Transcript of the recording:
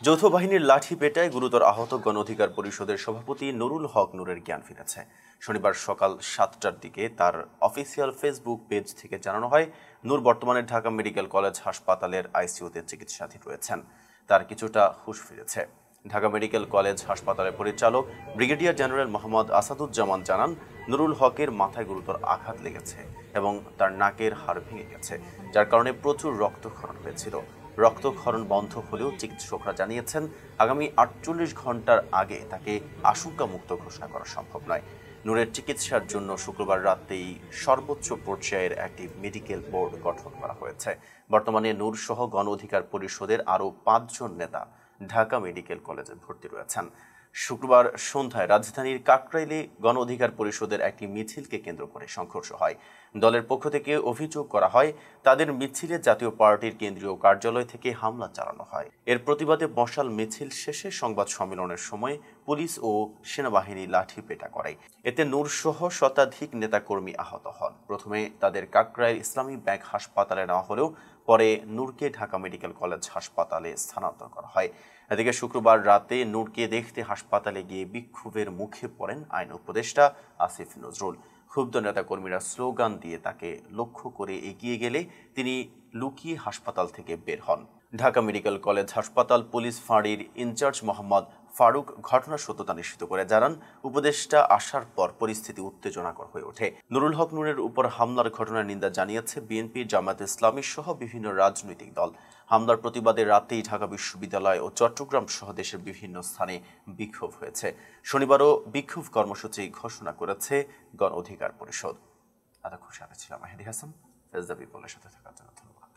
যৌথ বাহিনীর লাঠি পেটায় গুরুতর আহত গণ অধিকার পরিষদের সভাপতি নুরুল হক নূরের জ্ঞান ফিরেছে। শনিবার সকাল 7টার দিকে তার অফিসিয়াল ফেসবুক পেজ থেকে জানানো হয়, নূর বর্তমানে ঢাকা মেডিকেল কলেজ হাসপাতালের আইসিইউতে চিকিৎসাধীন রয়েছেন। তার কিছুটা হুঁশ ফিরেছে। ঢাকা মেডিকেল কলেজ হাসপাতালের পরিচালক ব্রিগেডিয়ার জেনারেল মোহাম্মদ আসাদুজ্জামান জানান, নুরুল হকের মাথায় গুরুতর আঘাত লেগেছে এবং তার নাকের হাড় ভেঙে গেছে, যার কারণে প্রচুর রক্তক্ষরণ হয়েছিল। রক্তক্ষরণ বন্ধ হলেও চিকিৎসকরা জানিয়েছেন, আগামী 48 ঘন্টার আগে তাকে আশঙ্কামুক্ত ঘোষণা করা সম্ভব নয়। নূরের চিকিৎসার জন্য শুক্রবার রাতেই সর্বোচ্চ পর্যায়ের একটি মেডিকেল বোর্ড গঠন করা হয়েছে। বর্তমানে নূর সহ গণ অধিকার পরিষদের আরও 5 জন নেতা ঢাকা মেডিকেল কলেজে ভর্তি রয়েছেন। শুক্রবার সন্ধ্যায় রাজধানীর কাকরাইলে গণ অধিকার পরিষদের একটি মিছিলকে কেন্দ্র করে সংঘর্ষ হয়। দলের পক্ষ থেকে অভিযোগ করা হয়, তাদের মিছিলে জাতীয় পার্টির কেন্দ্রীয় কার্যালয় থেকে হামলা চালানো হয়। এর প্রতিবাদে মশাল মিছিল শেষে সংবাদ সম্মেলনের সময় পুলিশ ও সেনাবাহিনী লাঠি পেটা করে। এতে নূর সহ শতাধিক নেতাকর্মী আহত হন। প্রথমে তাদের কাকরাইল ইসলামী ব্যাংক হাসপাতালে নেওয়া হলেও পরে নূরকে ঢাকা মেডিকেল কলেজ হাসপাতালে স্থানান্তর করা হয়। এদিকে শুক্রবার রাতে নূরকে দেখতে হাসপাতালে গিয়ে বিক্ষোভের মুখে পড়েন আইন উপদেষ্টা আসিফ নজরুল। ক্ষুব্ধ নেতাকর্মীরা স্লোগান দিয়ে তাকে লক্ষ্য করে এগিয়ে গেলে তিনি লুকিয়ে হাসপাতাল থেকে বের হন। ঢাকা মেডিকেল কলেজ হাসপাতাল পুলিশ ফাঁড়ির ইনচার্জ মোহাম্মদ ফারুক ঘটনার সত্যতা নিশ্চিত করে জানান, উপদেষ্টা আসার পর পরিস্থিতি উত্তেজনাকর হয়ে ওঠে। নুরুল হক নূরের উপর হামলার ঘটনার নিন্দা জানিয়েছে বিএনপি, জামায়াতে ইসলামী সহ বিভিন্ন রাজনৈতিক দল। হামলার প্রতিবাদে রাতেই ঢাকা বিশ্ববিদ্যালয় ও চট্টগ্রাম সহ দেশের বিভিন্ন স্থানে বিক্ষোভ হয়েছে। শনিবারও বিক্ষোভ কর্মসূচি ঘোষণা করেছে গণ অধিকার পরিষদ। এতক্ষণ সাথে ছিলাম মেহেদী হাসান। ফেজ দ্য পিপলের সাথে থাকার জন্য ধন্যবাদ।